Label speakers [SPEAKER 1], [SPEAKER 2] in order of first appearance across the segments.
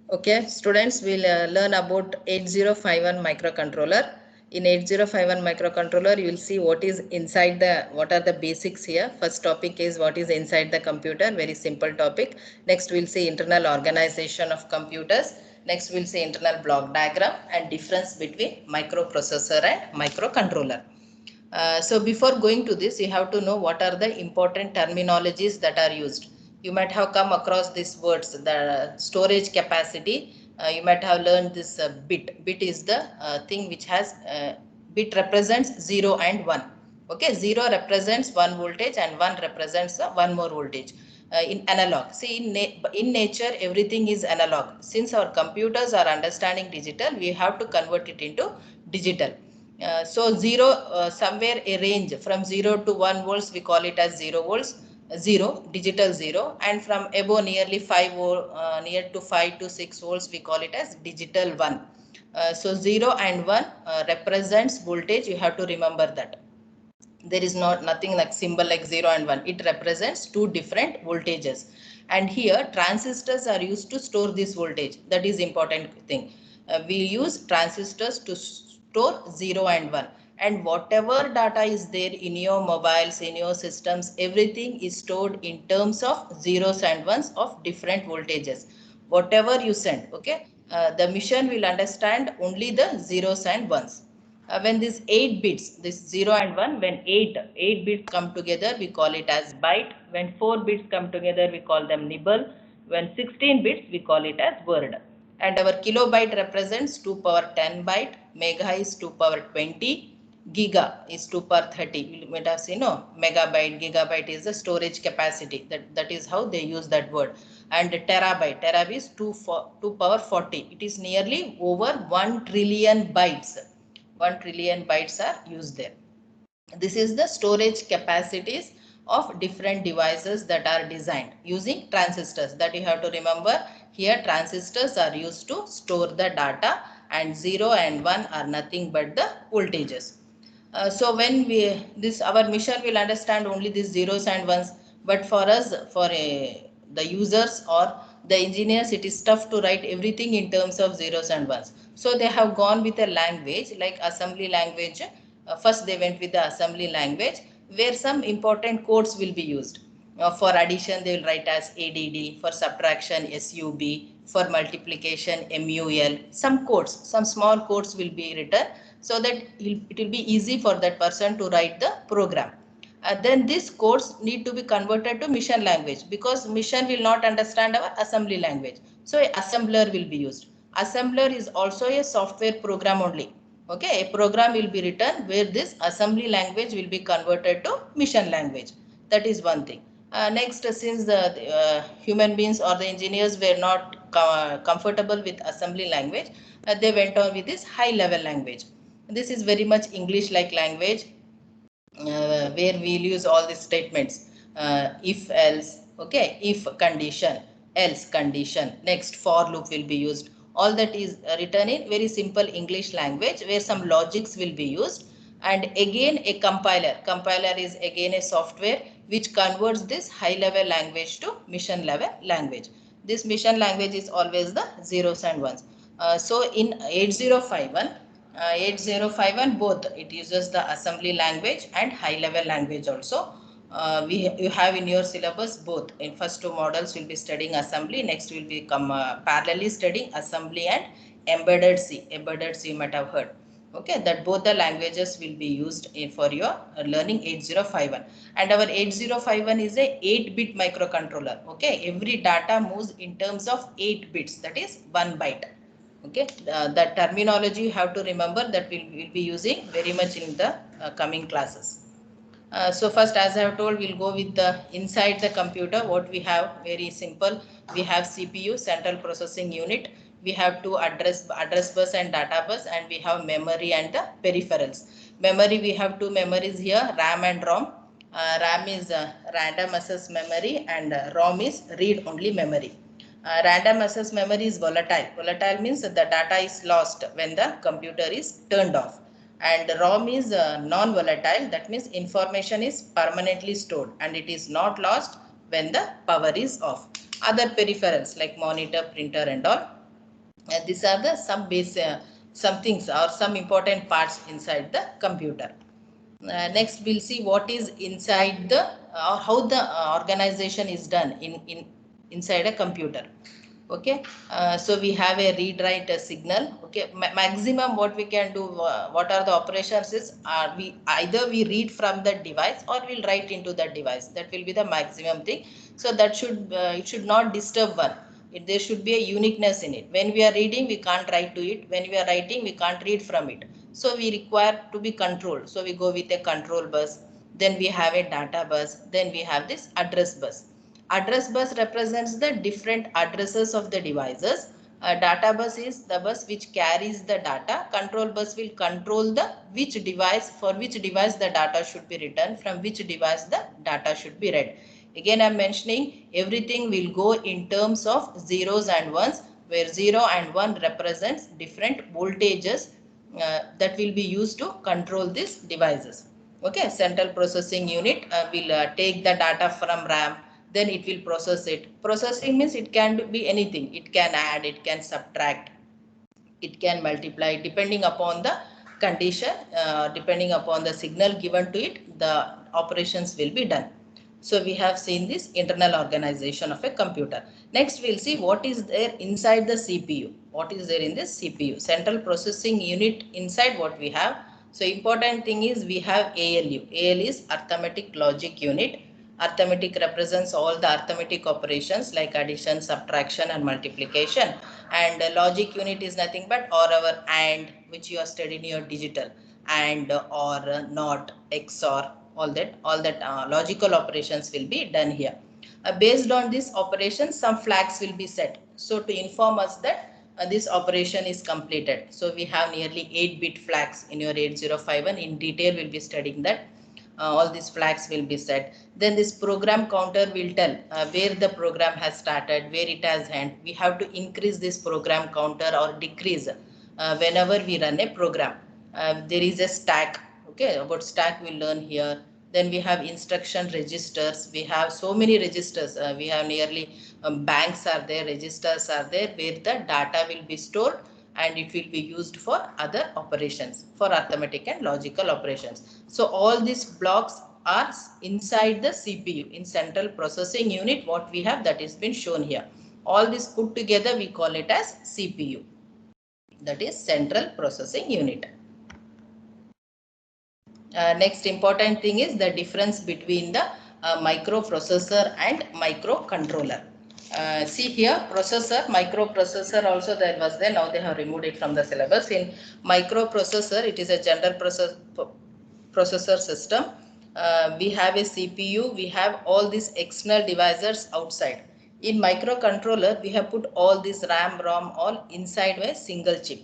[SPEAKER 1] Okay, students will learn about 8051 microcontroller. In 8051 microcontroller, you will see what are the basics here. First topic is what is inside the computer, very simple topic. Next, we'll see internal organization of computers. Next, we'll see internal block diagram and difference between microprocessor and microcontroller. So before going to this, you have to know what are the important terminologies that are used. You might have come across these words, the storage capacity. You might have learned this bit. Bit is the thing which has, bit represents 0 and 1. Okay, 0 represents 1 voltage and 1 represents 1 more voltage. In analog, see in nature everything is analog. Since our computers are understanding digital, we have to convert it into digital. So 0, somewhere a range from 0 to 1 volts, we call it as 0 volts, 0, digital 0, and from above nearly 5 near to 5 to 6 volts, we call it as digital 1. So 0 and 1 represents voltage. You have to remember that. There is nothing like symbol like 0 and 1. It represents two different voltages. And here transistors are used to store this voltage. That is important thing. We use transistors to store 0 and 1. And whatever data is there in your mobiles, in your systems, everything is stored in terms of zeros and ones of different voltages. Whatever you send, okay, the machine will understand only the zeros and ones. When these 8 bits, this 0 and 1, when 8 bits come together, we call it as byte. When 4 bits come together, we call them nibble. When 16 bits, we call it as word. And our kilobyte represents 2 power 10 byte, mega is 2 power 20, giga is 2 power 30. You might have seen, no, megabyte, gigabyte is the storage capacity. That is how they use that word. And terabyte is 2 power 40. It is nearly over 1 trillion bytes. 1 trillion bytes are used there. This is the storage capacities of different devices that are designed using transistors. That you have to remember. Here transistors are used to store the data, and 0 and 1 are nothing but the voltages. So when our machine will understand only these zeros and ones, but for us, the users or the engineers, it is tough to write everything in terms of zeros and ones. So they have gone with a language like assembly language. First they went with the assembly language, where some important codes will be used. For addition, they will write as ADD, for subtraction, SUB, for multiplication, MUL. Some codes, some small codes will be written, so that it will be easy for that person to write the program. Then these codes need to be converted to machine language, because machine will not understand our assembly language. So a assembler will be used. Assembler is also a software program only. Okay, a program will be written where this assembly language will be converted to machine language. That is one thing. Next, since the human beings or the engineers were not comfortable with assembly language, they went on with this high level language. This is very much English like language, where we'll use all these statements. If else, okay, if condition, else condition, next for loop will be used. All that is written in very simple English language, where some logics will be used. And again a compiler is again a software which converts this high level language to mission level language. This mission language is always the zeros and ones. So in 8051, 8051 both, it uses the assembly language and high level language also. You have in your syllabus both. In first two models will be studying assembly, next will be parallelly studying assembly and embedded C. Embedded C you might have heard. Okay, that both the languages will be used for your learning 8051. And our 8051 is a 8-bit microcontroller. Okay, every data moves in terms of 8 bits, that is 1 byte. Okay, that terminology you have to remember, that we'll be using very much in the coming classes. So first, as I have told, we'll go with the inside the computer. What we have, very simple. We have CPU, central processing unit. We have two address bus and data bus, and we have memory and the peripherals. Memory, we have two memories here, RAM and ROM. RAM is random access memory, and ROM is read only memory. Random access memory is volatile. Volatile means the data is lost when the computer is turned off. And ROM is non-volatile. That means information is permanently stored and it is not lost when the power is off. Other peripherals like monitor, printer and all. These are the some things or some important parts inside the computer. Next we'll see what is inside the or how the organization is done in inside a computer. Okay, so we have a read write signal. Okay, maximum what we can do, what are the operations is, we either we read from the device or we'll write into the device. That will be the maximum thing. So that should it should not disturb one. There should be a uniqueness in it. When we are reading, we can't write to it. When we are writing, we can't read from it. So we require to be controlled. So we go with a control bus. Then we have a data bus. Then we have this address bus. Address bus represents the different addresses of the devices. Data bus is the bus which carries the data. Control bus will control the which device, for which device the data should be written, from which device the data should be read. Again, I am mentioning everything will go in terms of zeros and ones, where 0 and 1 represents different voltages that will be used to control these devices. Okay, central processing unit will take the data from RAM, then it will process it. Processing means it can be anything. It can add, it can subtract, it can multiply depending upon the condition, depending upon the signal given to it, the operations will be done. So we have seen this internal organization of a computer. Next we'll see what is there inside the CPU. What is there in this CPU? Central processing unit inside what we have. So important thing is we have ALU. AL is arithmetic logic unit. Arithmetic represents all the arithmetic operations like addition, subtraction and multiplication. And logic unit is nothing but or our and, which you are studying in your digital, and or not, XOR, all that logical operations will be done here. Based on this operation, some flags will be set. So to inform us that this operation is completed. So we have nearly 8-bit flags in your 8051. In detail, we'll be studying that. All these flags will be set. Then this program counter will tell where the program has started, where it has ended. We have to increase this program counter or decrease whenever we run a program. There is a stack. Okay, about stack we'll learn here. Then we have instruction registers. We have so many registers. We have nearly banks are there, registers are there, where the data will be stored and it will be used for other operations, for arithmetic and logical operations. So all these blocks are inside the CPU, in central processing unit. What we have, that is been shown here. All this put together we call it as CPU. That is central processing unit. Next important thing is the difference between the microprocessor and microcontroller. See here, processor, microprocessor also there was there. Now they have removed it from the syllabus. In microprocessor, it is a general processor system. We have a CPU. We have all these external devices outside. In microcontroller, we have put all this RAM, ROM all inside a single chip.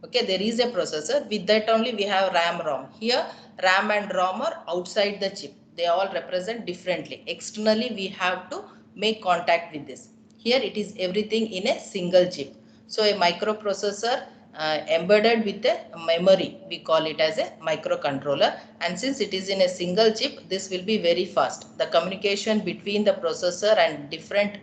[SPEAKER 1] Okay, there is a processor. With that only we have RAM, ROM. Here, RAM and ROM are outside the chip. They all represent differently. Externally, we have to make contact with this. Here, it is everything in a single chip. So, a microprocessor embedded with a memory, we call it as a microcontroller. And since it is in a single chip, this will be very fast. The communication between the processor and different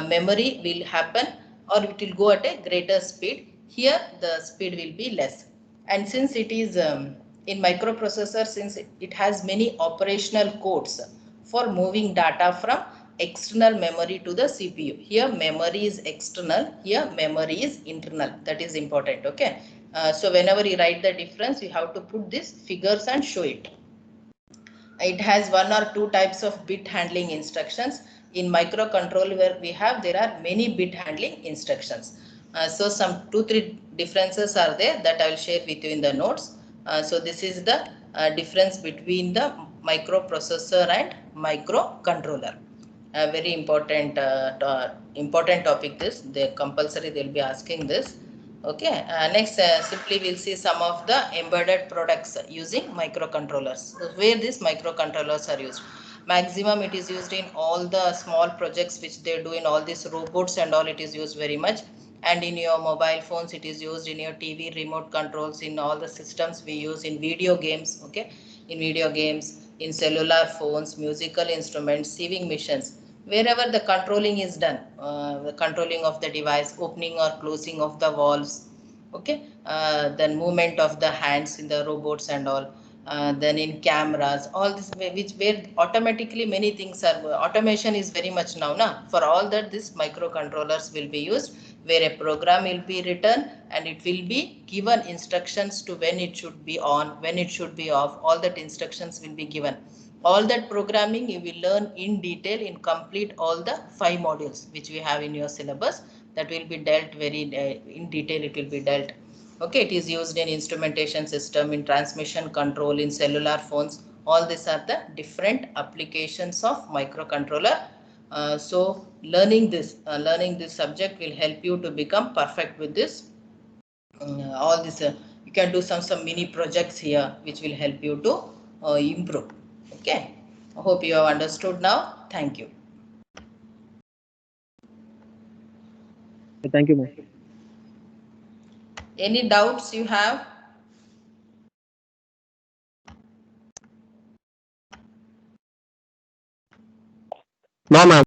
[SPEAKER 1] memory will happen, or it will go at a greater speed. Here the speed will be less. And since it is in microprocessor, since it has many operational codes for moving data from external memory to the CPU. Here memory is external, here memory is internal. That is important. Okay. So whenever you write the difference, you have to put these figures and show it. It has 1 or 2 types of bit handling instructions. In microcontroller where we have, there are many bit handling instructions. So some 2-3 differences are there that I will share with you in the notes. So this is the difference between the microprocessor and microcontroller. Very important important topic this. They compulsory they will be asking this. Okay, next simply we'll see some of the embedded products using microcontrollers. So where these microcontrollers are used. Maximum it is used in all the small projects which they do in all these robots and all, it is used very much. And in your mobile phones it is used, in your TV remote controls, in all the systems we use, in video games. Okay, in video games, in cellular phones, musical instruments, sewing machines. Wherever the controlling is done, the controlling of the device, opening or closing of the valves, okay, then movement of the hands in the robots and all, then in cameras, all this which where automatically many things are, automation is very much now, for all that this microcontrollers will be used, where a program will be written and it will be given instructions to when it should be on, when it should be off, all that instructions will be given. All that programming you will learn in detail in complete all the 5 modules which we have in your syllabus, that will be dealt very in detail, it will be dealt. Okay, it is used in instrumentation system, in transmission control, in cellular phones. All these are the different applications of microcontroller. So learning this subject will help you to become perfect with this. All this you can do some mini projects here which will help you to improve. Okay, I hope you have understood now. Thank you.
[SPEAKER 2] Thank you, ma'am.
[SPEAKER 1] Any doubts you have?
[SPEAKER 2] No, ma'am.